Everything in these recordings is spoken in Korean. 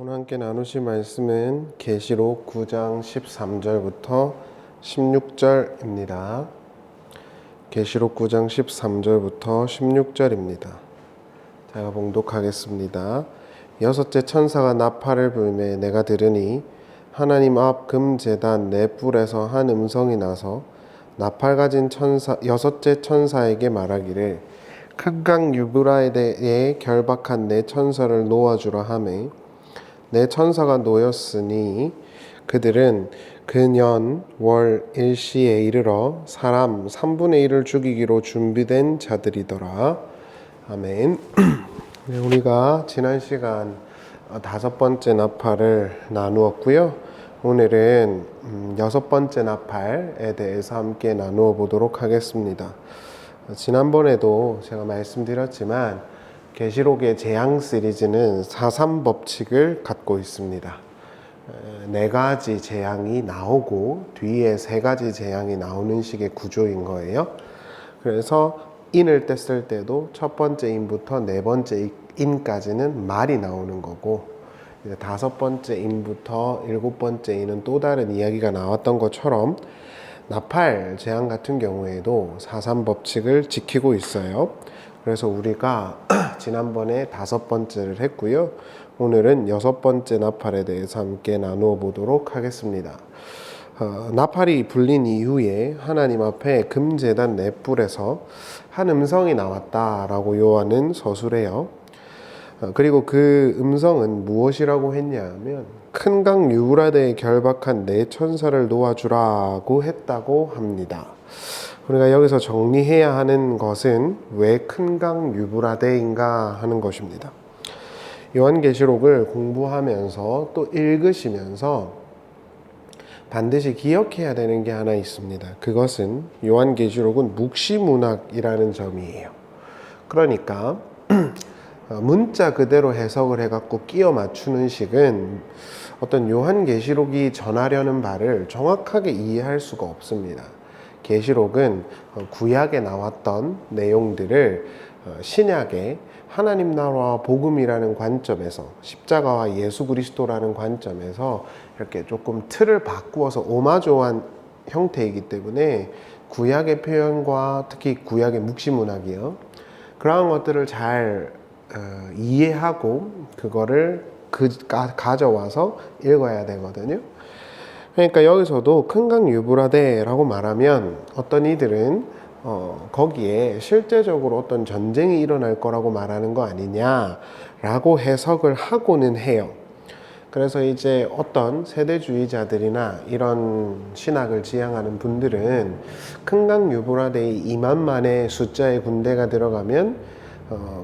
오늘 함께 나누실 말씀은 계시록 9장 13절부터 16절입니다. 계시록 9장 13절부터 16절입니다. 제가 봉독하겠습니다. 여섯째 천사가 나팔을 불매 내가 들으니 하나님 앞 금제단 네 뿔에서 한 음성이 나서 나팔 가진 여섯째 천사에게 말하기를 큰 강 유브라데에 결박한 내 천사를 놓아주라 하매 내 천사가 놓였으니 그들은 그 년 월 일시에 이르러 사람 3분의 1을 죽이기로 준비된 자들이더라. 아멘. 네, 우리가 지난 시간 5번째 나팔을 나누었고요. 오늘은 6번째 나팔에 대해서 함께 나누어 보도록 하겠습니다. 지난번에도 제가 말씀드렸지만 계시록의 재앙 시리즈는 4.3 법칙을 갖고 있습니다. 4가지 재앙이 나오고 뒤에 3가지 재앙이 나오는 식의 구조인 거예요. 그래서 인을 뗐을 때도 첫 번째 인부터 4번째 인까지는 말이 나오는 거고, 이제 5번째 인부터 7번째 인은 또 다른 이야기가 나왔던 것처럼 나팔 재앙 같은 경우에도 4.3 법칙을 지키고 있어요. 그래서 우리가 지난번에 5번째를 했고요. 오늘은 6번째 나팔에 대해서 함께 나누어 보도록 하겠습니다. 나팔이 불린 이후에 하나님 앞에 금제단 네 뿔에서 한 음성이 나왔다라고 요한은 서술해요. 그리고 그 음성은 무엇이라고 했냐면 큰 강 유브라데에 결박한 네 천사를 놓아주라고 했다고 합니다. 우리가 여기서 정리해야 하는 것은 왜 큰 강 유브라데인가 하는 것입니다. 요한계시록을 공부하면서 또 읽으시면서 반드시 기억해야 되는 게 하나 있습니다. 그것은 요한계시록은 묵시문학이라는 점이에요. 그러니까 문자 그대로 해석을 해갖고 끼워 맞추는 식은 어떤 요한계시록이 전하려는 바를 정확하게 이해할 수가 없습니다. 계시록은 구약에 나왔던 내용들을 신약에 하나님 나라와 복음이라는 관점에서 십자가와 예수 그리스도라는 관점에서 이렇게 조금 틀을 바꾸어서 오마조한 형태이기 때문에 구약의 표현과 특히 구약의 묵시문학이요. 그러한 것들을 잘 이해하고 그거를 가져와서 읽어야 되거든요. 그러니까 여기서도 큰 강 유브라데라고 말하면 어떤 이들은 거기에 실제적으로 어떤 전쟁이 일어날 거라고 말하는 거 아니냐라고 해석을 하고는 해요. 그래서 이제 어떤 세대주의자들이나 이런 신학을 지향하는 분들은 큰 강 유브라데에 2만만의 숫자의 군대가 들어가면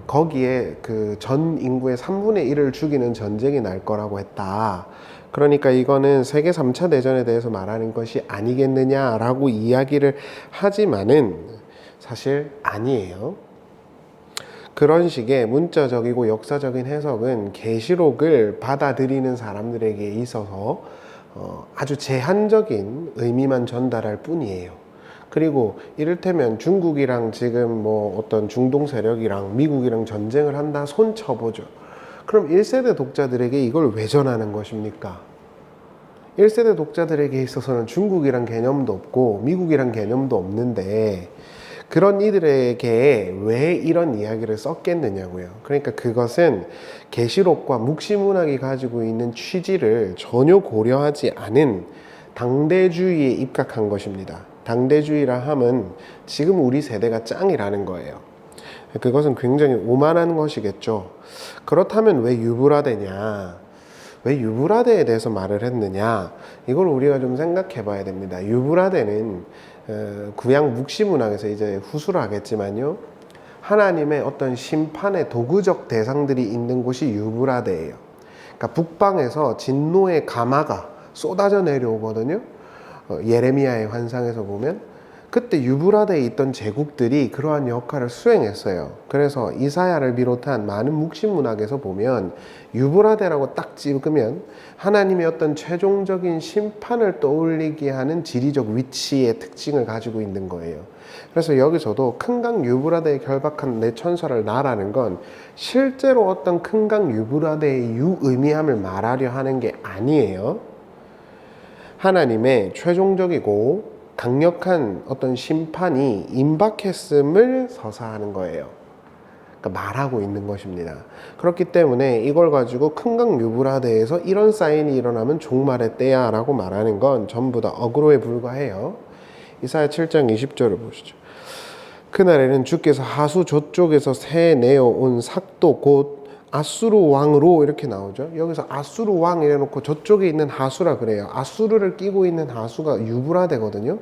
거기에 그 전 인구의 3분의 1을 죽이는 전쟁이 날 거라고 했다. 그러니까 이거는 세계 3차 대전에 대해서 말하는 것이 아니겠느냐라고 이야기를 하지만은 사실 아니에요. 그런 식의 문자적이고 역사적인 해석은 계시록을 받아들이는 사람들에게 있어서 아주 제한적인 의미만 전달할 뿐이에요. 그리고 이를테면 중국이랑 지금 뭐 어떤 중동 세력이랑 미국이랑 전쟁을 한다 손 쳐보죠. 그럼 1세대 독자들에게 이걸 왜 전하는 것입니까? 1세대 독자들에게 있어서는 중국이란 개념도 없고 미국이란 개념도 없는데 그런 이들에게 왜 이런 이야기를 썼겠느냐고요. 그러니까 그것은 계시록과 묵시문학이 가지고 있는 취지를 전혀 고려하지 않은 당대주의에 입각한 것입니다. 당대주의라 함은 지금 우리 세대가 짱이라는 거예요. 그것은 굉장히 오만한 것이겠죠. 그렇다면 왜 유브라데냐? 왜 유브라데에 대해서 말을 했느냐? 이걸 우리가 좀 생각해 봐야 됩니다. 유브라데는 구약 묵시문학에서 이제 후수를 하겠지만요. 하나님의 어떤 심판의 도구적 대상들이 있는 곳이 유브라데예요. 그러니까 북방에서 진노의 가마가 쏟아져 내려오거든요. 예레미야의 환상에서 보면 그때 유브라데에 있던 제국들이 그러한 역할을 수행했어요. 그래서 이사야를 비롯한 많은 묵신 문학에서 보면 유브라데라고 딱 찍으면 하나님의 어떤 최종적인 심판을 떠올리게 하는 지리적 위치의 특징을 가지고 있는 거예요. 그래서 여기서도 큰 강 유브라데에 결박한 내 천사를 나라는 건 실제로 어떤 큰 강 유브라데의 유의미함을 말하려 하는 게 아니에요. 하나님의 최종적이고 강력한 어떤 심판이 임박했음을 서사하는 거예요. 그러니까 말하고 있는 것입니다. 그렇기 때문에 이걸 가지고 큰 강 유브라데에서 이런 사인이 일어나면 종말의 때야 라고 말하는 건 전부 다 어그로에 불과해요. 이사야 7장 20절을 보시죠. 그날에는 주께서 하수 저쪽에서 새 내어온 삭도 곧 아수르 왕으로 이렇게 나오죠. 여기서 아수르 왕 이래놓고 저쪽에 있는 하수라 그래요. 아수르를 끼고 있는 하수가 유브라데거든요.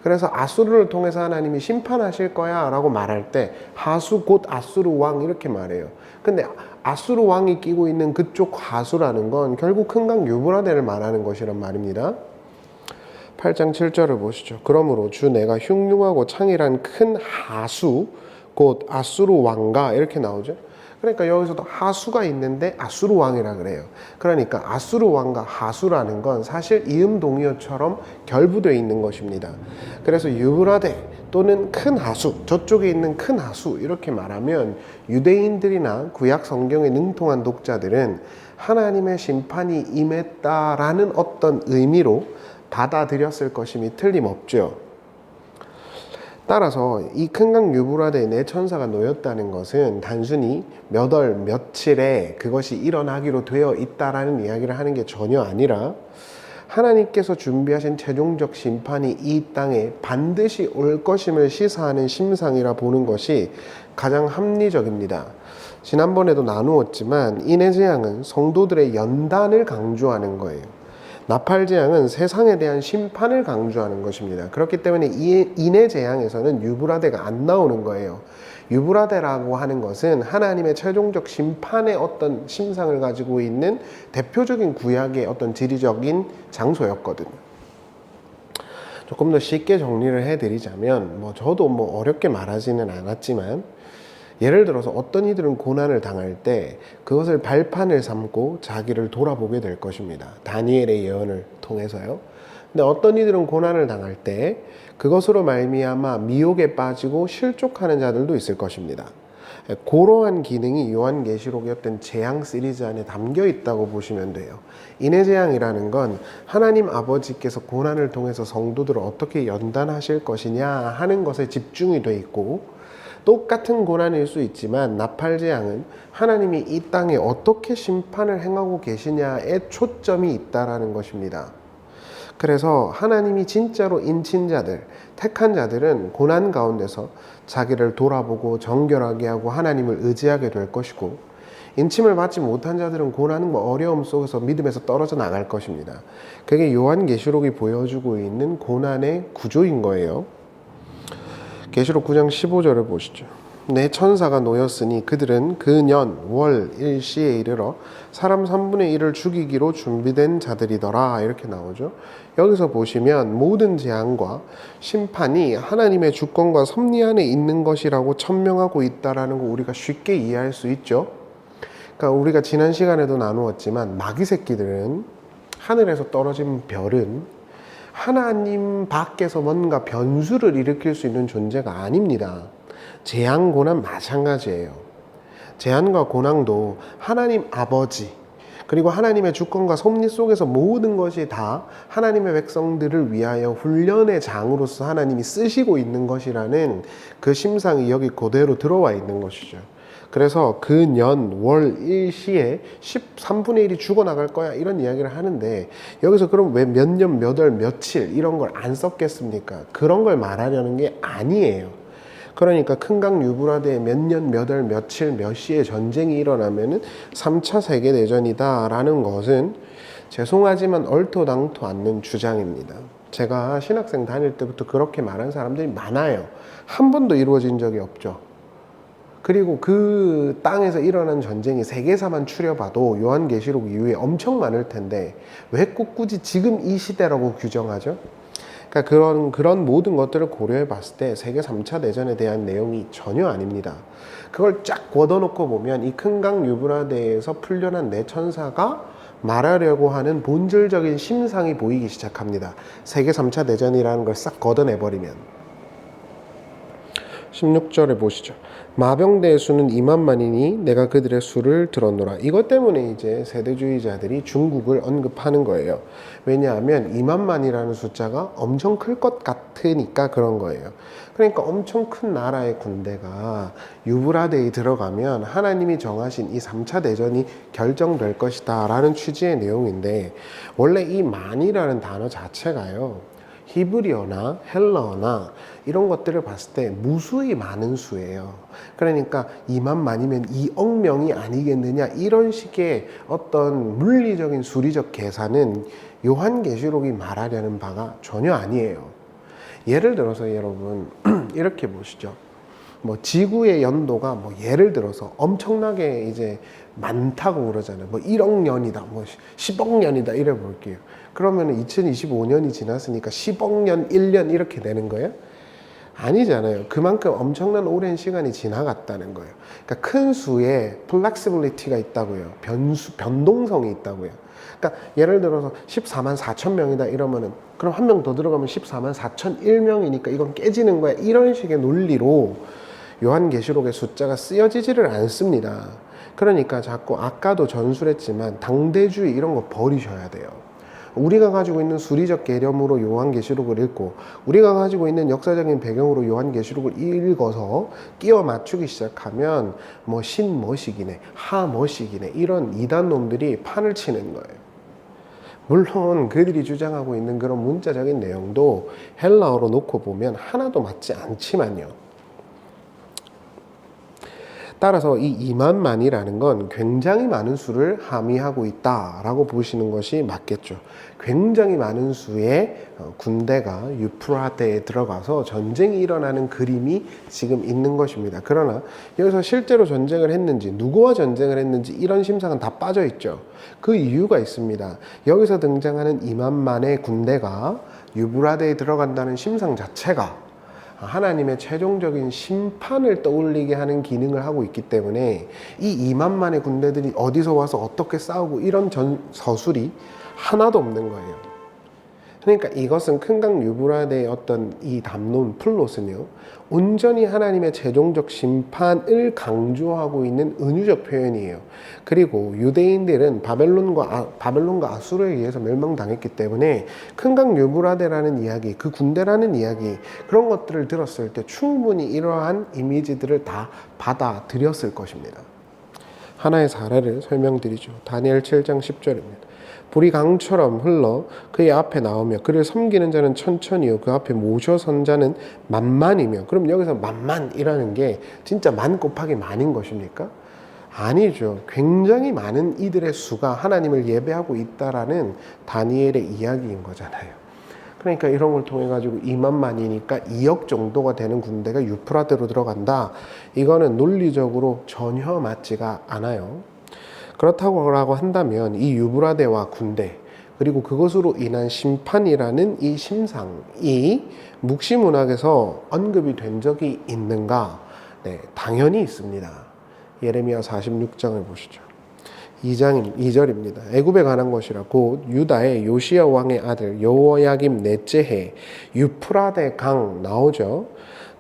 그래서 아수르를 통해서 하나님이 심판하실 거야 라고 말할 때 하수 곧 아수르 왕 이렇게 말해요. 근데 아수르 왕이 끼고 있는 그쪽 하수라는 건 결국 큰 강 유브라데를 말하는 것이란 말입니다. 8장 7절을 보시죠. 그러므로 주 내가 흉흉하고 창일한 큰 하수 곧 아수르 왕과 이렇게 나오죠. 그러니까 여기서도 하수가 있는데 아수르 왕이라 그래요. 그러니까 아수르 왕과 하수라는 건 사실 이음 동의어처럼 결부되어 있는 것입니다. 그래서 유브라데 또는 큰 하수, 저쪽에 있는 큰 하수 이렇게 말하면 유대인들이나 구약 성경에 능통한 독자들은 하나님의 심판이 임했다라는 어떤 의미로 받아들였을 것임이 틀림없죠. 따라서 이 큰 강 유브라데에 내 천사가 놓였다는 것은 단순히 몇 월 며칠에 그것이 일어나기로 되어 있다라는 이야기를 하는 게 전혀 아니라 하나님께서 준비하신 최종적 심판이 이 땅에 반드시 올 것임을 시사하는 심상이라 보는 것이 가장 합리적입니다. 지난번에도 나누었지만 인해재앙은 성도들의 연단을 강조하는 거예요. 나팔재앙은 세상에 대한 심판을 강조하는 것입니다. 그렇기 때문에 인해재앙에서는 유브라데가 안 나오는 거예요. 유브라데라고 하는 것은 하나님의 최종적 심판의 어떤 심상을 가지고 있는 대표적인 구약의 어떤 지리적인 장소였거든요. 조금 더 쉽게 정리를 해드리자면 저도 어렵게 말하지는 않았지만 예를 들어서 어떤 이들은 고난을 당할 때 그것을 발판을 삼고 자기를 돌아보게 될 것입니다. 다니엘의 예언을 통해서요. 근데 어떤 이들은 고난을 당할 때 그것으로 말미암아 미혹에 빠지고 실족하는 자들도 있을 것입니다. 그러한 기능이 요한계시록의 어떤 재앙 시리즈 안에 담겨 있다고 보시면 돼요. 인해재앙이라는 건 하나님 아버지께서 고난을 통해서 성도들을 어떻게 연단하실 것이냐 하는 것에 집중이 돼 있고, 똑같은 고난일 수 있지만 나팔재앙은 하나님이 이 땅에 어떻게 심판을 행하고 계시냐에 초점이 있다라는 것입니다. 그래서 하나님이 진짜로 인친 자들, 택한 자들은 고난 가운데서 자기를 돌아보고 정결하게 하고 하나님을 의지하게 될 것이고, 인침을 받지 못한 자들은 고난과 어려움 속에서 믿음에서 떨어져 나갈 것입니다. 그게 요한계시록이 보여주고 있는 고난의 구조인 거예요. 계시록 9장 15절을 보시죠. 내 천사가 놓였으니 그들은 그 년, 월, 일시에 이르러 사람 3분의 1을 죽이기로 준비된 자들이더라 이렇게 나오죠. 여기서 보시면 모든 재앙과 심판이 하나님의 주권과 섭리 안에 있는 것이라고 천명하고 있다는 거 우리가 쉽게 이해할 수 있죠. 그러니까 우리가 지난 시간에도 나누었지만 마귀 새끼들은, 하늘에서 떨어진 별은 하나님 밖에서 뭔가 변수를 일으킬 수 있는 존재가 아닙니다. 재앙, 고난 마찬가지예요. 재앙과 고난도 하나님 아버지, 그리고 하나님의 주권과 섭리 속에서 모든 것이 다 하나님의 백성들을 위하여 훈련의 장으로서 하나님이 쓰시고 있는 것이라는 그 심상이 여기 그대로 들어와 있는 것이죠. 그래서 그 년, 월, 일시에 13분의 1이 죽어나갈 거야 이런 이야기를 하는데, 여기서 그럼 왜 몇 년, 몇 월, 며칠 이런 걸 안 썼겠습니까? 그런 걸 말하려는 게 아니에요. 그러니까 큰 강 유브라데에 몇 년, 몇 월, 며칠, 몇 시에 전쟁이 일어나면은 3차 세계대전이다 라는 것은 죄송하지만 얼토당토 않는 주장입니다. 제가 신학생 다닐 때부터 그렇게 말한 사람들이 많아요. 한 번도 이루어진 적이 없죠. 그리고 그 땅에서 일어난 전쟁이 세계사만 추려봐도 요한계시록 이후에 엄청 많을 텐데 왜 꼭 굳이 지금 이 시대라고 규정하죠? 그러니까 그런 모든 것들을 고려해 봤을 때 세계 3차 대전에 대한 내용이 전혀 아닙니다. 그걸 쫙 걷어놓고 보면 이 큰강 유브라데에서 풀려난 내천사가 말하려고 하는 본질적인 심상이 보이기 시작합니다. 세계 3차 대전이라는 걸 싹 걷어내버리면. 16절에 보시죠. 마병대의 수는 2만만이니 내가 그들의 수를 들었노라. 이것 때문에 이제 세대주의자들이 중국을 언급하는 거예요. 왜냐하면 2만만이라는 숫자가 엄청 클 것 같으니까 그런 거예요. 그러니까 엄청 큰 나라의 군대가 유브라데에 들어가면 하나님이 정하신 이 3차 대전이 결정될 것이다 라는 취지의 내용인데, 원래 이 만이라는 단어 자체가요, 히브리어나 헬라어나 이런 것들을 봤을 때 무수히 많은 수예요. 그러니까 2만만이면 2억 명이 아니겠느냐, 이런 식의 어떤 물리적인 수리적 계산은 요한계시록이 말하려는 바가 전혀 아니에요. 예를 들어서 여러분 이렇게 보시죠. 뭐 지구의 연도가 뭐 예를 들어서 엄청나게 이제 많다고 그러잖아요. 뭐 1억 년이다, 뭐 10억 년이다 이래 볼게요. 그러면 2025년이 지났으니까 10억 년, 1년 이렇게 되는 거예요? 아니잖아요. 그만큼 엄청난 오랜 시간이 지나갔다는 거예요. 그러니까 큰 수에 플렉시빌리티가 있다고요. 변동성이 있다고요. 그러니까 예를 들어서 14만 4천 명이다 이러면은, 그럼 한 명 더 들어가면 14만 4,001명이니까 이건 깨지는 거야. 이런 식의 논리로 요한계시록의 숫자가 쓰여지지를 않습니다. 그러니까 자꾸 아까도 전술했지만 당대주의 이런 거 버리셔야 돼요. 우리가 가지고 있는 수리적 개념으로 요한계시록을 읽고 우리가 가지고 있는 역사적인 배경으로 요한계시록을 읽어서 끼워 맞추기 시작하면 뭐 신머시기네, 하머시기네 이런 이단놈들이 판을 치는 거예요. 물론 그들이 주장하고 있는 그런 문자적인 내용도 헬라어로 놓고 보면 하나도 맞지 않지만요. 따라서 이 2만만이라는 건 굉장히 많은 수를 함의하고 있다라고 보시는 것이 맞겠죠. 굉장히 많은 수의 군대가 유프라테에 들어가서 전쟁이 일어나는 그림이 지금 있는 것입니다. 그러나 여기서 실제로 전쟁을 했는지, 누구와 전쟁을 했는지 이런 심상은 다 빠져 있죠. 그 이유가 있습니다. 여기서 등장하는 2만만의 군대가 유브라데에 들어간다는 심상 자체가 하나님의 최종적인 심판을 떠올리게 하는 기능을 하고 있기 때문에 이 2만만의 군대들이 어디서 와서 어떻게 싸우고 이런 서술이 하나도 없는 거예요. 그러니까 이것은 큰강 유브라데의 어떤 이 담론 플롯은요, 온전히 하나님의 최종적 심판을 강조하고 있는 은유적 표현이에요. 그리고 유대인들은 바벨론과 아수르에 의해서 멸망당했기 때문에 큰강 유브라데라는 이야기, 그 군대라는 이야기, 그런 것들을 들었을 때 충분히 이러한 이미지들을 다 받아들였을 것입니다. 하나의 사례를 설명드리죠. 다니엘 7장 10절입니다. 불이 강처럼 흘러 그의 앞에 나오며 그를 섬기는 자는 천천히요 그 앞에 모셔 선 자는 만만이며. 그럼 여기서 만만이라는 게 진짜 만 곱하기 만인 것입니까? 아니죠. 굉장히 많은 이들의 수가 하나님을 예배하고 있다라는 다니엘의 이야기인 거잖아요. 그러니까 이런 걸 통해 가지고 2만만이니까 2억 정도가 되는 군대가 유프라테로 들어간다. 이거는 논리적으로 전혀 맞지가 않아요. 그렇다고 한다면 이 유브라데와 군대, 그리고 그것으로 인한 심판이라는 이 심상이 묵시문학에서 언급이 된 적이 있는가? 네, 당연히 있습니다. 예레미야 46장을 보시죠. 2절입니다. 애굽에 관한 것이라 곧 유다의 요시야 왕의 아들 여호야김 넷째 해 유프라데 강 나오죠.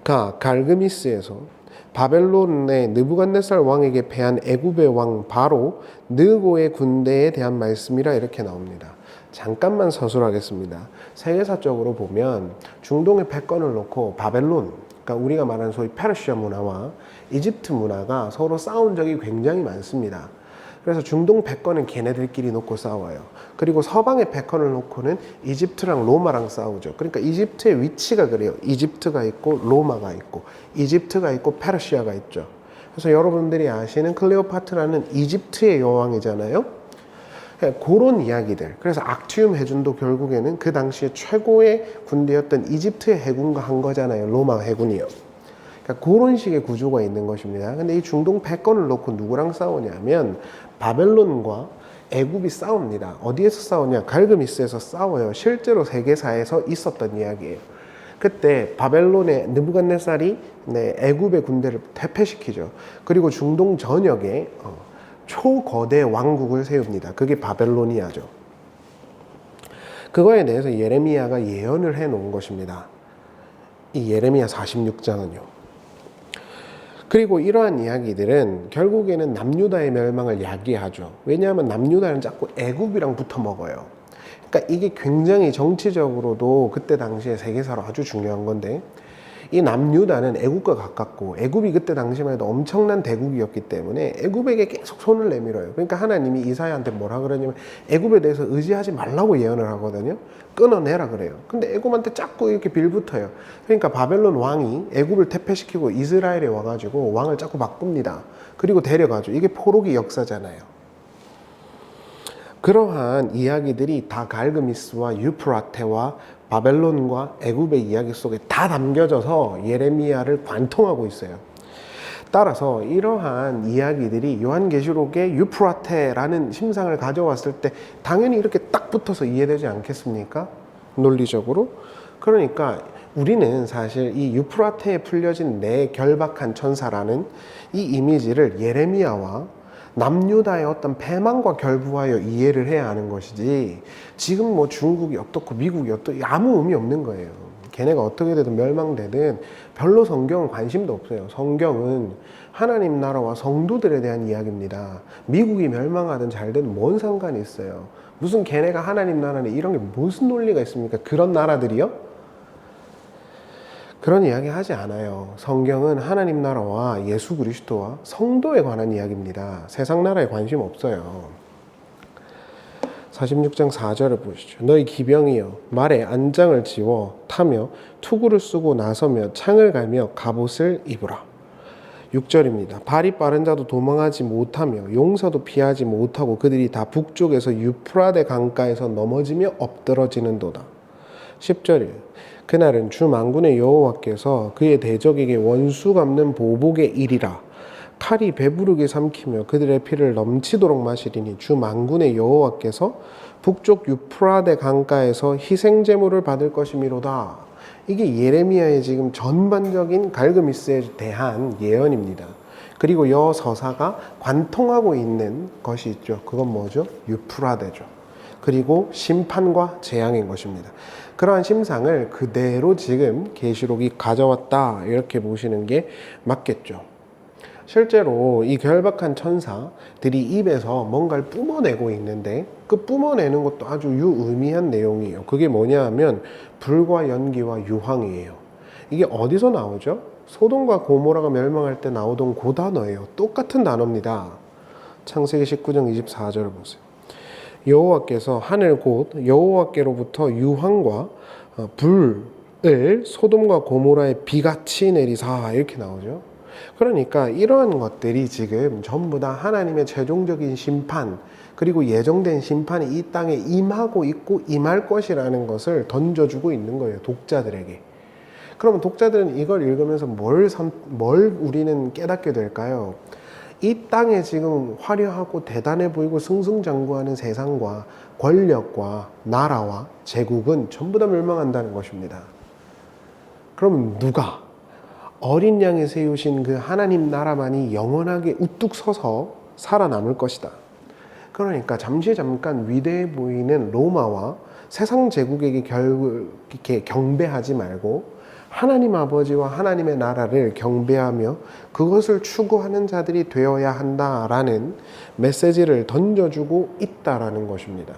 가 갈그미스에서 바벨론의 느부갓네살 왕에게 패한 애굽의 왕 바로 느고의 군대에 대한 말씀이라 이렇게 나옵니다. 잠깐만 서술하겠습니다. 세계사적으로 보면 중동의 패권을 놓고 바벨론, 그러니까 우리가 말하는 소위 페르시아 문화와 이집트 문화가 서로 싸운 적이 굉장히 많습니다. 그래서 중동 패권은 걔네들끼리 놓고 싸워요. 그리고 서방의 패권을 놓고는 이집트랑 로마랑 싸우죠. 그러니까 이집트의 위치가 그래요. 이집트가 있고 로마가 있고 이집트가 있고 페르시아가 있죠. 그래서 여러분들이 아시는 클레오파트라는 이집트의 여왕이잖아요. 그런 이야기들. 그래서 악티움 해군도 결국에는 그 당시에 최고의 군대였던 이집트의 해군과 한 거잖아요. 로마 해군이요. 그러니까 그런 식의 구조가 있는 것입니다. 근데 이 중동 패권을 놓고 누구랑 싸우냐면 바벨론과 애굽이 싸웁니다. 어디에서 싸우냐? 갈그미스에서 싸워요. 실제로 세계사에서 있었던 이야기예요. 그때 바벨론의 느부갓네살이 애굽의 군대를 퇴폐시키죠. 그리고 중동 전역에 초거대 왕국을 세웁니다. 그게 바벨로니아죠. 그거에 대해서 예레미야가 예언을 해 놓은 것입니다. 이 예레미야 46장은요. 그리고 이러한 이야기들은 결국에는 남유다의 멸망을 야기하죠. 왜냐하면 남유다는 자꾸 애굽이랑 붙어 먹어요. 그러니까 이게 굉장히 정치적으로도 그때 당시에 세계사로 아주 중요한 건데, 이 남유다는 애굽과 가깝고 애굽이 그때 당시만 해도 엄청난 대국이었기 때문에 애굽에게 계속 손을 내밀어요. 그러니까 하나님이 이사야한테 뭐라 그러냐면 애굽에 대해서 의지하지 말라고 예언을 하거든요. 끊어내라 그래요. 근데 애굽한테 자꾸 이렇게 빌붙어요. 그러니까 바벨론 왕이 애굽을 퇴폐시키고 이스라엘에 와가지고 왕을 자꾸 바꿉니다. 그리고 데려가죠. 이게 포로기 역사잖아요. 그러한 이야기들이 다 갈그미스와 유프라테와 바벨론과 애굽의 이야기 속에 다 담겨져서 예레미야를 관통하고 있어요. 따라서 이러한 이야기들이 요한계시록의 유프라테라는 심상을 가져왔을 때 당연히 이렇게 딱 붙어서 이해되지 않겠습니까? 논리적으로. 그러니까 우리는 사실 이 유프라테에 풀려진 내 결박한 천사라는 이 이미지를 예레미야와 남유다의 어떤 패망과 결부하여 이해를 해야 하는 것이지, 지금 뭐 중국이 어떻고 미국이 어떻고 아무 의미 없는 거예요. 걔네가 어떻게 되든 멸망되든 별로 성경은 관심도 없어요. 성경은 하나님 나라와 성도들에 대한 이야기입니다. 미국이 멸망하든 잘되든 뭔 상관이 있어요. 무슨 걔네가 하나님 나라는 이런 게 무슨 논리가 있습니까? 그런 나라들이요? 그런 이야기 하지 않아요. 성경은 하나님 나라와 예수 그리스도와 성도에 관한 이야기입니다. 세상 나라에 관심 없어요. 46장 4절을 보시죠. 너희 기병이여 말에 안장을 지워 타며 투구를 쓰고 나서며 창을 갈며 갑옷을 입으라. 6절입니다. 발이 빠른 자도 도망하지 못하며 용사도 피하지 못하고 그들이 다 북쪽에서 유프라데 강가에서 넘어지며 엎드러지는도다. 10절이에요. 그날은 주 만군의 여호와께서 그의 대적에게 원수 갚는 보복의 일이라. 칼이 배부르게 삼키며 그들의 피를 넘치도록 마시리니 주 만군의 여호와께서 북쪽 유프라데 강가에서 희생제물을 받을 것이미로다. 이게 예레미야의 지금 전반적인 갈그미스에 대한 예언입니다. 그리고 여서사가 관통하고 있는 것이 있죠. 그건 뭐죠? 유프라데죠. 그리고 심판과 재앙인 것입니다. 그러한 심상을 그대로 지금 계시록이 가져왔다, 이렇게 보시는 게 맞겠죠. 실제로 이 결박한 천사들이 입에서 뭔가를 뿜어내고 있는데 그 뿜어내는 것도 아주 유의미한 내용이에요. 그게 뭐냐 하면 불과 연기와 유황이에요. 이게 어디서 나오죠? 소돔과 고모라가 멸망할 때 나오던 그 단어예요. 똑같은 단어입니다. 창세기 19장 24절을 보세요. 여호와께서 하늘 곧 여호와께로부터 유황과 불을 소돔과 고모라에 비같이 내리사, 이렇게 나오죠. 그러니까 이러한 것들이 지금 전부 다 하나님의 최종적인 심판, 그리고 예정된 심판이 이 땅에 임하고 있고 임할 것이라는 것을 던져주고 있는 거예요, 독자들에게. 그러면 독자들은 이걸 읽으면서 뭘 우리는 깨닫게 될까요? 이 땅에 지금 화려하고 대단해 보이고 승승장구하는 세상과 권력과 나라와 제국은 전부 다 멸망한다는 것입니다. 그럼 누가? 어린 양이 세우신 그 하나님 나라만이 영원하게 우뚝 서서 살아남을 것이다. 그러니까 잠깐 위대해 보이는 로마와 세상 제국에게 이렇게 경배하지 말고 하나님 아버지와 하나님의 나라를 경배하며 그것을 추구하는 자들이 되어야 한다라는 메시지를 던져주고 있다라는 것입니다.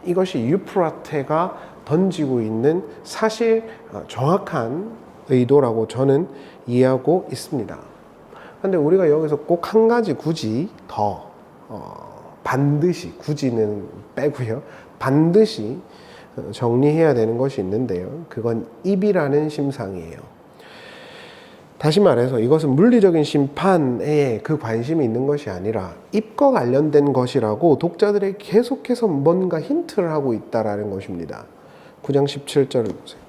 이것이 유프라테가 던지고 있는 사실 정확한 의도라고 저는 이해하고 있습니다. 그런데 우리가 여기서 꼭 한 가지 굳이 더 반드시, 굳이는 빼고요, 반드시 정리해야 되는 것이 있는데요. 그건 입이라는 심상이에요. 다시 말해서 이것은 물리적인 심판에 그 관심이 있는 것이 아니라 입과 관련된 것이라고 독자들에게 계속해서 뭔가 힌트를 하고 있다라는 것입니다. 9장 17절을 보세요.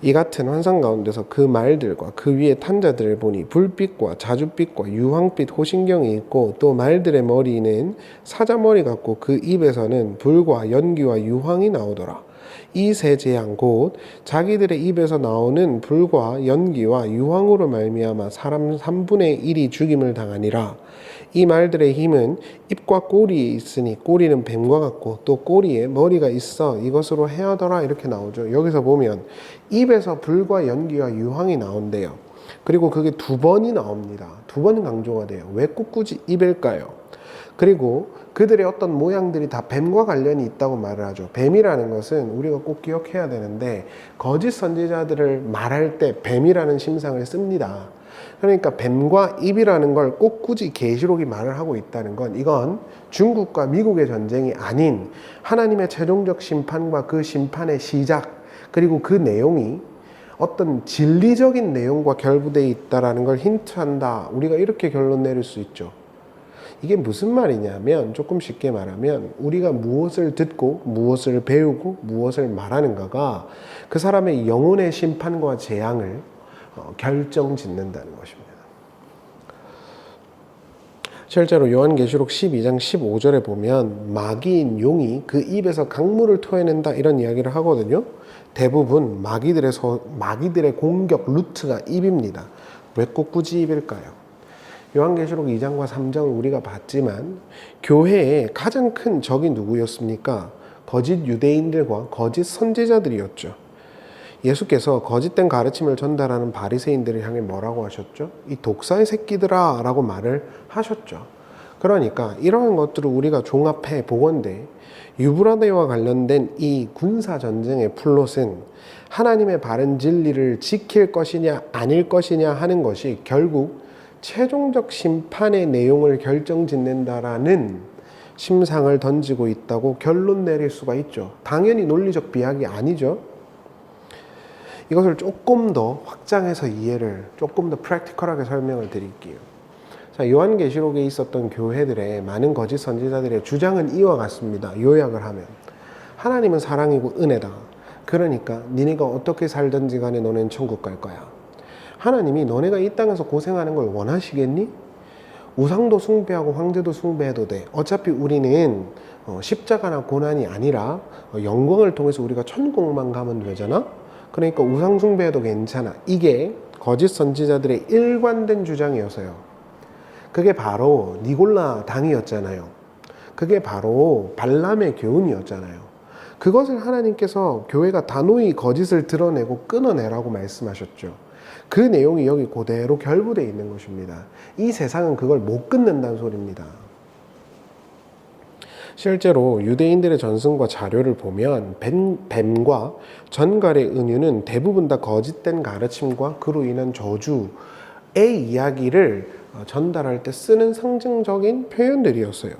이 같은 환상 가운데서 그 말들과 그 위에 탄 자들을 보니 불빛과 자줏빛과 유황빛 호신경이 있고 또 말들의 머리는 사자머리 같고 그 입에서는 불과 연기와 유황이 나오더라. 이 세 재앙 곧 자기들의 입에서 나오는 불과 연기와 유황으로 말미암아 사람 3분의 1이 죽임을 당하니라. 이 말들의 힘은 입과 꼬리에 있으니 꼬리는 뱀과 같고 또 꼬리에 머리가 있어 이것으로 헤어더라 이렇게 나오죠. 여기서 보면 입에서 불과 연기와 유황이 나온대요. 그리고 그게 2번이 나옵니다. 2번 강조가 돼요. 왜 꼭 굳이 입일까요? 그리고 그들의 어떤 모양들이 다 뱀과 관련이 있다고 말을 하죠. 뱀이라는 것은 우리가 꼭 기억해야 되는데 거짓 선지자들을 말할 때 뱀이라는 심상을 씁니다. 그러니까 뱀과 입이라는 걸 꼭 굳이 계시록이 말을 하고 있다는 건 이건 중국과 미국의 전쟁이 아닌 하나님의 최종적 심판과 그 심판의 시작 그리고 그 내용이 어떤 진리적인 내용과 결부되어 있다는 걸 힌트한다. 우리가 이렇게 결론 내릴 수 있죠. 이게 무슨 말이냐면 조금 쉽게 말하면 우리가 무엇을 듣고 무엇을 배우고 무엇을 말하는가가 그 사람의 영혼의 심판과 재앙을 결정짓는다는 것입니다. 실제로 요한계시록 12장 15절에 보면 마귀인 용이 그 입에서 강물을 토해낸다 이런 이야기를 하거든요. 대부분 마귀들의 공격 루트가 입입니다. 왜 꼭 굳이 입일까요? 요한계시록 2장과 3장을 우리가 봤지만 교회의 가장 큰 적이 누구였습니까? 거짓 유대인들과 거짓 선지자들이었죠. 예수께서 거짓된 가르침을 전달하는 바리새인들을 향해 뭐라고 하셨죠? 이 독사의 새끼들아 라고 말을 하셨죠. 그러니까 이러한 것들을 우리가 종합해 보건대 유브라데와 관련된 이 군사전쟁의 플롯은 하나님의 바른 진리를 지킬 것이냐 아닐 것이냐 하는 것이 결국 최종적 심판의 내용을 결정짓는다라는 심상을 던지고 있다고 결론 내릴 수가 있죠. 당연히 논리적 비약이 아니죠. 이것을 조금 더 확장해서 이해를 조금 더 프랙티컬하게 설명을 드릴게요. 자, 요한계시록에 있었던 교회들의 많은 거짓 선지자들의 주장은 이와 같습니다. 요약을 하면 하나님은 사랑이고 은혜다. 그러니까 니네가 어떻게 살든지 간에 너는 천국 갈 거야. 하나님이 너네가 이 땅에서 고생하는 걸 원하시겠니? 우상도 숭배하고 황제도 숭배해도 돼. 어차피 우리는 십자가나 고난이 아니라 영광을 통해서 우리가 천국만 가면 되잖아. 그러니까 우상 숭배해도 괜찮아. 이게 거짓 선지자들의 일관된 주장이어서요. 그게 바로 니골라 당이었잖아요. 그게 바로 발람의 교훈이었잖아요. 그것을 하나님께서 교회가 단호히 거짓을 드러내고 끊어내라고 말씀하셨죠. 그 내용이 여기 그대로 결부되어 있는 것입니다. 이 세상은 그걸 못 끊는다는 소리입니다. 실제로 유대인들의 전승과 자료를 보면 뱀과 전갈의 은유는 대부분 다 거짓된 가르침과 그로 인한 저주의 이야기를 전달할 때 쓰는 상징적인 표현들이었어요.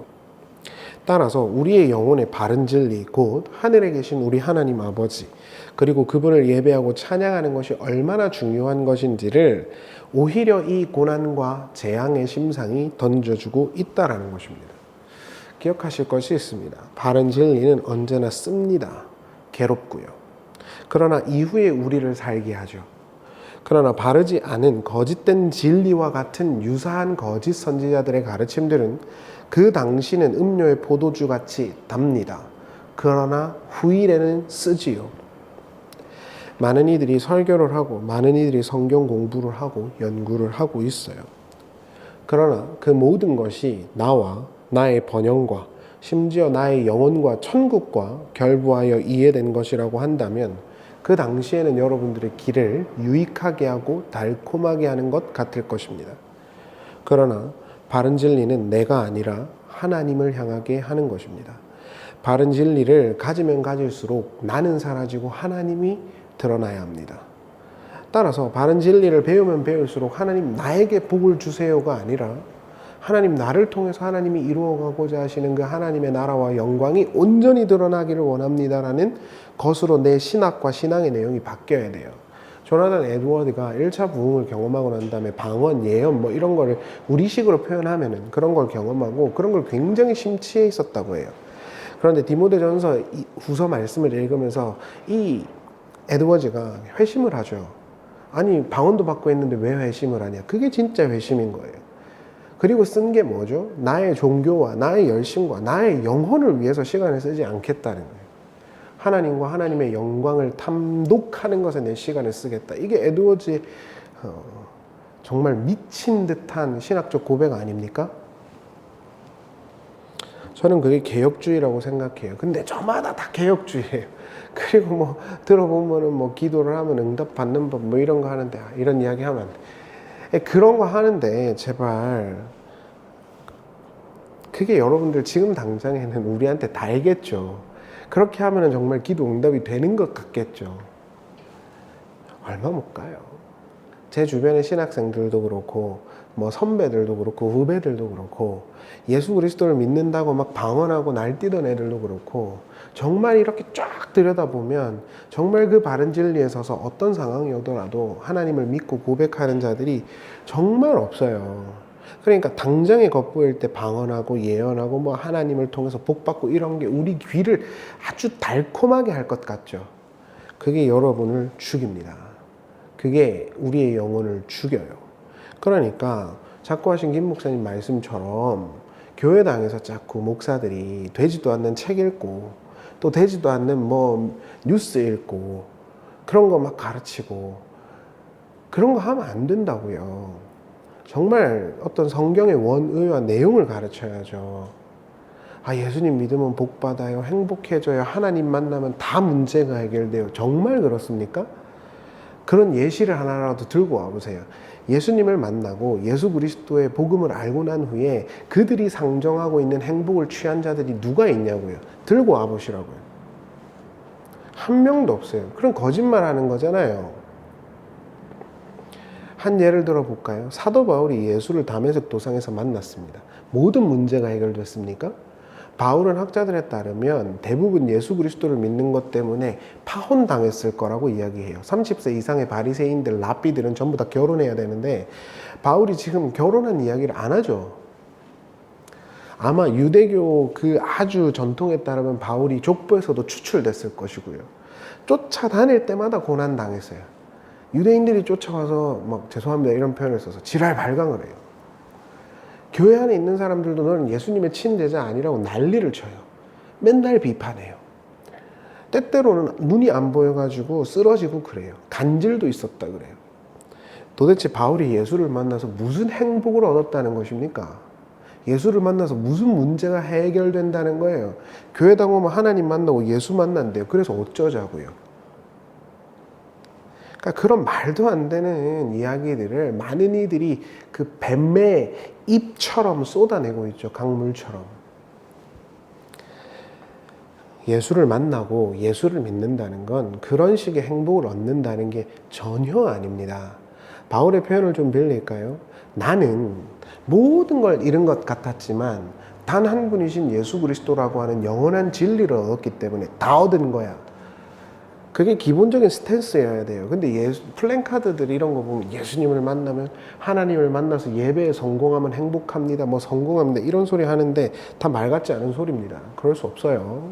따라서 우리의 영혼의 바른 진리 곧 하늘에 계신 우리 하나님 아버지 그리고 그분을 예배하고 찬양하는 것이 얼마나 중요한 것인지를 오히려 이 고난과 재앙의 심상이 던져주고 있다는 것입니다. 기억하실 것이 있습니다. 바른 진리는 언제나 씁니다. 괴롭고요. 그러나 이후에 우리를 살게 하죠. 그러나 바르지 않은 거짓된 진리와 같은 유사한 거짓 선지자들의 가르침들은 그 당시는 음료의 포도주같이 답니다. 그러나 후일에는 쓰지요. 많은 이들이 설교를 하고 많은 이들이 성경 공부를 하고 연구를 하고 있어요. 그러나 그 모든 것이 나와 나의 번영과 심지어 나의 영혼과 천국과 결부하여 이해된 것이라고 한다면 그 당시에는 여러분들의 길을 유익하게 하고 달콤하게 하는 것 같을 것입니다. 그러나 바른 진리는 내가 아니라 하나님을 향하게 하는 것입니다. 바른 진리를 가지면 가질수록 나는 사라지고 하나님이 드러나야 합니다. 따라서 바른 진리를 배우면 배울수록 하나님 나에게 복을 주세요가 아니라 하나님 나를 통해서 하나님이 이루어가고자 하시는 그 하나님의 나라와 영광이 온전히 드러나기를 원합니다라는 것으로 내 신학과 신앙의 내용이 바뀌어야 돼요. 조나단 에드워드가 1차 부흥을 경험하고 난 다음에 방언, 예언 뭐 이런 거를 우리식으로 표현하면은 그런 걸 경험하고 그런 걸 굉장히 심취해 있었다고 해요. 그런데 디모데전서 후서 말씀을 읽으면서 이 에드워즈가 회심을 하죠. 아니 방언도 받고 했는데 왜 회심을 하냐. 그게 진짜 회심인 거예요. 그리고 쓴 게 뭐죠? 나의 종교와 나의 열심과 나의 영혼을 위해서 시간을 쓰지 않겠다는 거예요. 하나님과 하나님의 영광을 탐독하는 것에 내 시간을 쓰겠다. 이게 에드워즈의 정말 미친 듯한 신학적 고백 아닙니까? 저는 그게 개혁주의라고 생각해요. 근데 저마다 다 개혁주의예요. 그리고 뭐 들어보면은 뭐 기도를 하면 응답 받는 법 뭐 이런 거 하는데 이런 이야기 하면 안 돼. 그런 거 하는데 제발 그게 여러분들 지금 당장에는 우리한테 다 알겠죠. 그렇게 하면은 정말 기도 응답이 되는 것 같겠죠. 얼마 못 가요. 제 주변의 신학생들도 그렇고 뭐 선배들도 그렇고 후배들도 그렇고 예수 그리스도를 믿는다고 막 방언하고 날뛰던 애들도 그렇고 정말 이렇게 쫙 들여다보면 정말 그 바른 진리에 서서 어떤 상황이 오더라도 하나님을 믿고 고백하는 자들이 정말 없어요. 그러니까 당장에 겉보일 때 방언하고 예언하고 뭐 하나님을 통해서 복받고 이런 게 우리 귀를 아주 달콤하게 할 것 같죠. 그게 여러분을 죽입니다. 그게 우리의 영혼을 죽여요. 그러니까 자꾸 하신 김 목사님 말씀처럼 교회당에서 자꾸 목사들이 되지도 않는 책 읽고 또 되지도 않는 뭐 뉴스 읽고 그런 거 막 가르치고 그런 거 하면 안 된다고요. 정말 어떤 성경의 원의와 내용을 가르쳐야죠. 아, 예수님 믿으면 복 받아요. 행복해져요. 하나님 만나면 다 문제가 해결돼요. 정말 그렇습니까? 그런 예시를 하나라도 들고 와보세요. 예수님을 만나고 예수 그리스도의 복음을 알고 난 후에 그들이 상정하고 있는 행복을 취한 자들이 누가 있냐고요. 들고 와보시라고요. 한 명도 없어요. 그럼 거짓말 하는 거잖아요. 한 예를 들어 볼까요? 사도 바울이 예수를 다메섹 도상에서 만났습니다. 모든 문제가 해결됐습니까? 바울은 학자들에 따르면 대부분 예수 그리스도를 믿는 것 때문에 파혼당했을 거라고 이야기해요. 30세 이상의 바리새인들, 랍비들은 전부 다 결혼해야 되는데 바울이 지금 결혼한 이야기를 안 하죠. 아마 유대교 그 아주 전통에 따르면 바울이 족보에서도 추출됐을 것이고요. 쫓아다닐 때마다 고난당했어요. 유대인들이 쫓아와서 막 죄송합니다 이런 표현을 써서 지랄 발광을 해요. 교회 안에 있는 사람들도 너는 예수님의 친제자 아니라고 난리를 쳐요. 맨날 비판해요. 때때로는 눈이 안 보여가지고 쓰러지고 그래요. 간질도 있었다 그래요. 도대체 바울이 예수를 만나서 무슨 행복을 얻었다는 것입니까? 예수를 만나서 무슨 문제가 해결된다는 거예요. 교회당 오면 하나님 만나고 예수 만난대요. 그래서 어쩌자고요. 그러니까 그런 말도 안 되는 이야기들을 많은 이들이 그 뱀의 입처럼 쏟아내고 있죠. 강물처럼. 예수를 만나고 예수를 믿는다는 건 그런 식의 행복을 얻는다는 게 전혀 아닙니다. 바울의 표현을 좀 빌릴까요? 나는 모든 걸 잃은 것 같았지만 단 한 분이신 예수 그리스도라고 하는 영원한 진리를 얻었기 때문에 다 얻은 거야. 그게 기본적인 스탠스여야 돼요. 근데 플랜카드들 이런 거 보면 예수님을 만나면 하나님을 만나서 예배에 성공하면 행복합니다. 뭐 성공합니다. 이런 소리 하는데 다 말 같지 않은 소리입니다. 그럴 수 없어요.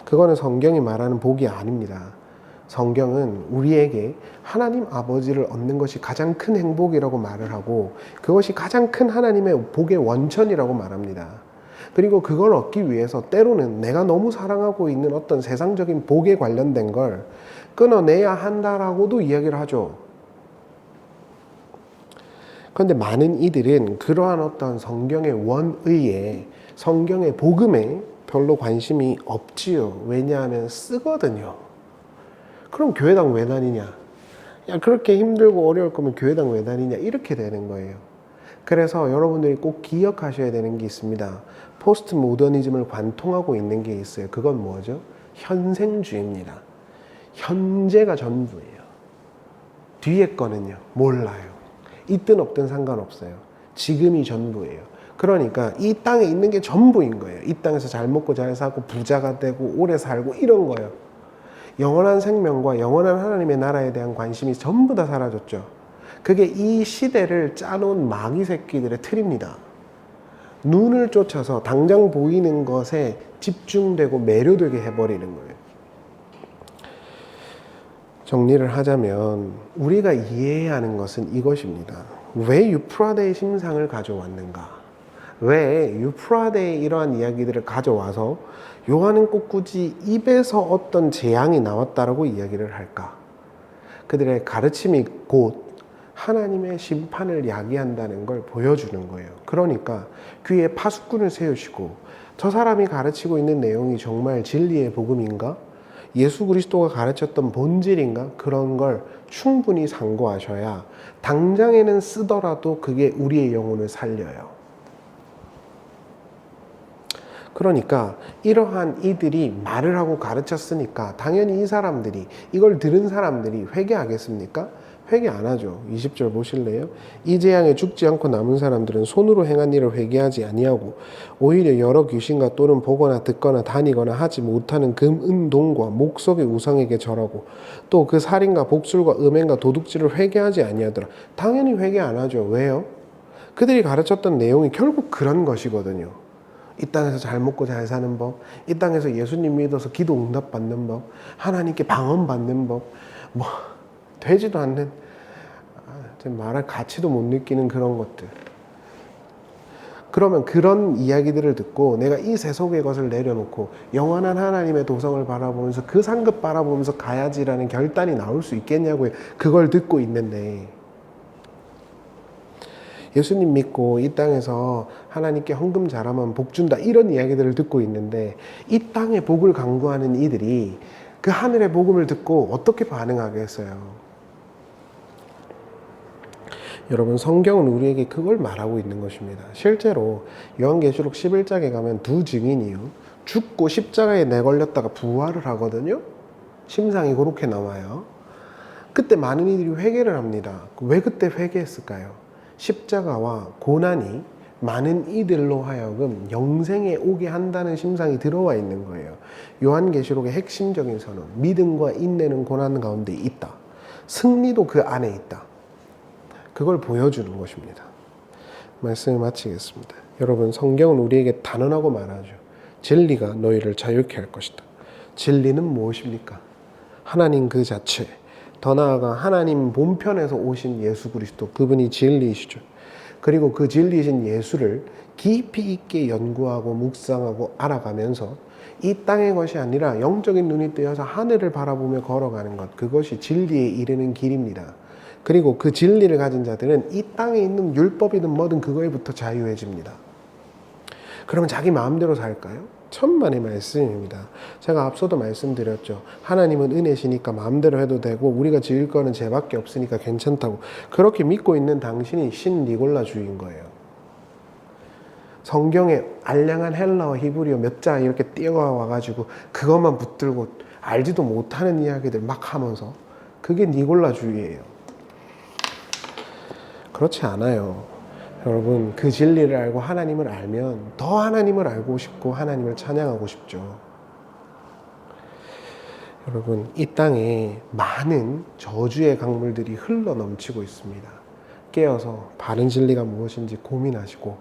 그거는 성경이 말하는 복이 아닙니다. 성경은 우리에게 하나님 아버지를 얻는 것이 가장 큰 행복이라고 말을 하고 그것이 가장 큰 하나님의 복의 원천이라고 말합니다. 그리고 그걸 얻기 위해서 때로는 내가 너무 사랑하고 있는 어떤 세상적인 복에 관련된 걸 끊어내야 한다라고도 이야기를 하죠. 그런데 많은 이들은 그러한 어떤 성경의 원의에 성경의 복음에 별로 관심이 없지요. 왜냐하면 쓰거든요. 그럼 교회당 왜 다니냐? 야, 그렇게 힘들고 어려울 거면 교회당 왜 다니냐? 이렇게 되는 거예요. 그래서 여러분들이 꼭 기억하셔야 되는 게 있습니다. 포스트 모더니즘을 관통하고 있는 게 있어요. 그건 뭐죠? 현생주의입니다. 현재가 전부예요. 뒤에 거는요, 몰라요. 있든 없든 상관없어요. 지금이 전부예요. 그러니까 이 땅에 있는 게 전부인 거예요. 이 땅에서 잘 먹고 잘 사고 부자가 되고 오래 살고 이런 거예요. 영원한 생명과 영원한 하나님의 나라에 대한 관심이 전부 다 사라졌죠. 그게 이 시대를 짜놓은 마귀 새끼들의 틀입니다. 눈을 쫓아서 당장 보이는 것에 집중되고 매료되게 해버리는 거예요. 정리를 하자면 우리가 이해해야 하는 것은 이것입니다. 왜 유프라데의 심상을 가져왔는가? 왜 유프라데의 이러한 이야기들을 가져와서 요한은 꼭 굳이 입에서 어떤 재앙이 나왔다라고 이야기를 할까? 그들의 가르침이 곧 하나님의 심판을 야기한다는 걸 보여주는 거예요. 그러니까 귀에 파수꾼을 세우시고 저 사람이 가르치고 있는 내용이 정말 진리의 복음인가? 예수 그리스도가 가르쳤던 본질인가? 그런 걸 충분히 상고하셔야 당장에는 쓰더라도 그게 우리의 영혼을 살려요. 그러니까 이러한 이들이 말을 하고 가르쳤으니까 당연히 이 사람들이, 이걸 들은 사람들이 회개하겠습니까? 회개 안 하죠. 20절 보실래요? 이 재앙에 죽지 않고 남은 사람들은 손으로 행한 일을 회개하지 아니하고 오히려 여러 귀신과 또는 보거나 듣거나 다니거나 하지 못하는 금, 은, 동과 목석의 우상에게 절하고 또 그 살인과 복술과 음행과 도둑질을 회개하지 아니하더라. 당연히 회개 안 하죠. 왜요? 그들이 가르쳤던 내용이 결국 그런 것이거든요. 이 땅에서 잘 먹고 잘 사는 법, 이 땅에서 예수님 믿어서 기도 응답 받는 법, 하나님께 방언 받는 법, 뭐 되지도 않는, 말할 가치도 못 느끼는 그런 것들. 그러면 그런 이야기들을 듣고 내가 이 세속의 것을 내려놓고 영원한 하나님의 도성을 바라보면서 그 상급 바라보면서 가야지라는 결단이 나올 수 있겠냐고요. 그걸 듣고 있는데 예수님 믿고 이 땅에서 하나님께 헌금 잘하면 복 준다 이런 이야기들을 듣고 있는데 이 땅의 복을 강구하는 이들이 그 하늘의 복음을 듣고 어떻게 반응하겠어요? 여러분, 성경은 우리에게 그걸 말하고 있는 것입니다. 실제로 요한계시록 11장에 가면 두 증인이요, 죽고 십자가에 내걸렸다가 부활을 하거든요. 심상이 그렇게 나와요. 그때 많은 이들이 회개를 합니다. 왜 그때 회개했을까요? 십자가와 고난이 많은 이들로 하여금 영생에 오게 한다는 심상이 들어와 있는 거예요. 요한계시록의 핵심적인 선언, 믿음과 인내는 고난 가운데 있다. 승리도 그 안에 있다. 그걸 보여주는 것입니다. 말씀을 마치겠습니다. 여러분, 성경은 우리에게 단언하고 말하죠. 진리가 너희를 자유케 할 것이다. 진리는 무엇입니까? 하나님 그 자체, 더 나아가 하나님 본편에서 오신 예수 그리스도, 그분이 진리이시죠. 그리고 그 진리이신 예수를 깊이 있게 연구하고 묵상하고 알아가면서 이 땅의 것이 아니라 영적인 눈이 뜨여서 하늘을 바라보며 걸어가는 것, 그것이 진리에 이르는 길입니다. 그리고 그 진리를 가진 자들은 이 땅에 있는 율법이든 뭐든 그거에부터 자유해집니다. 그러면 자기 마음대로 살까요? 천만의 말씀입니다. 제가 앞서도 말씀드렸죠. 하나님은 은혜시니까 마음대로 해도 되고 우리가 지을 거는 죄밖에 없으니까 괜찮다고. 그렇게 믿고 있는 당신이 신니골라주의인 거예요. 성경에 알량한 헬라어, 히브리어 몇 자 이렇게 띄어와가지고 그것만 붙들고 알지도 못하는 이야기들 막 하면서, 그게 니골라주의예요. 그렇지 않아요. 여러분, 그 진리를 알고 하나님을 알면 더 하나님을 알고 싶고 하나님을 찬양하고 싶죠. 여러분, 이 땅에 많은 저주의 강물들이 흘러 넘치고 있습니다. 깨어서 바른 진리가 무엇인지 고민하시고,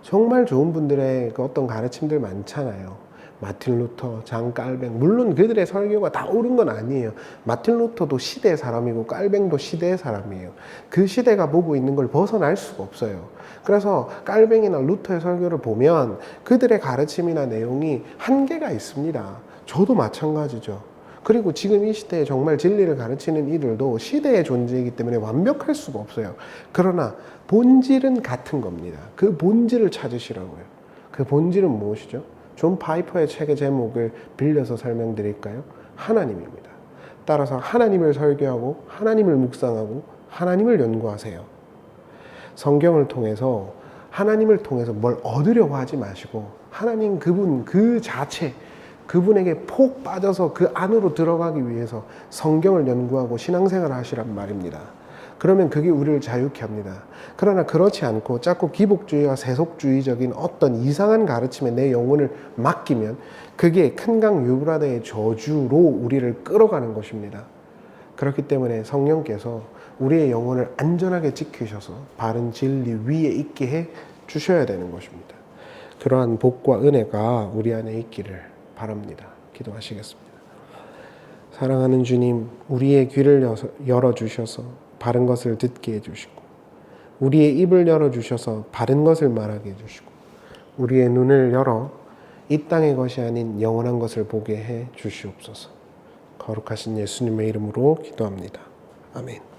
정말 좋은 분들의 그 어떤 가르침들 많잖아요. 마틴 루터, 장 깔뱅, 물론 그들의 설교가 다 옳은 건 아니에요. 마틴 루터도 시대의 사람이고 깔뱅도 시대의 사람이에요. 그 시대가 보고 있는 걸 벗어날 수가 없어요. 그래서 깔뱅이나 루터의 설교를 보면 그들의 가르침이나 내용이 한계가 있습니다. 저도 마찬가지죠. 그리고 지금 이 시대에 정말 진리를 가르치는 이들도 시대의 존재이기 때문에 완벽할 수가 없어요. 그러나 본질은 같은 겁니다. 그 본질을 찾으시라고요. 그 본질은 무엇이죠? 존 파이퍼의 책의 제목을 빌려서 설명드릴까요? 하나님입니다. 따라서 하나님을 설교하고 하나님을 묵상하고 하나님을 연구하세요. 성경을 통해서 하나님을 통해서 뭘 얻으려고 하지 마시고 하나님 그분 그 자체, 그분에게 폭 빠져서 그 안으로 들어가기 위해서 성경을 연구하고 신앙생활을 하시란 말입니다. 그러면 그게 우리를 자유케 합니다. 그러나 그렇지 않고 자꾸 기복주의와 세속주의적인 어떤 이상한 가르침에 내 영혼을 맡기면 그게 큰 강 유브라데의 저주로 우리를 끌어가는 것입니다. 그렇기 때문에 성령께서 우리의 영혼을 안전하게 지키셔서 바른 진리 위에 있게 해 주셔야 되는 것입니다. 그러한 복과 은혜가 우리 안에 있기를 바랍니다. 기도하시겠습니다. 사랑하는 주님, 우리의 귀를 열어주셔서 바른 것을 듣게 해주시고, 우리의 입을 열어주셔서 바른 것을 말하게 해주시고, 우리의 눈을 열어 이 땅의 것이 아닌 영원한 것을 보게 해 주시옵소서. 거룩하신 예수님의 이름으로 기도합니다. 아멘.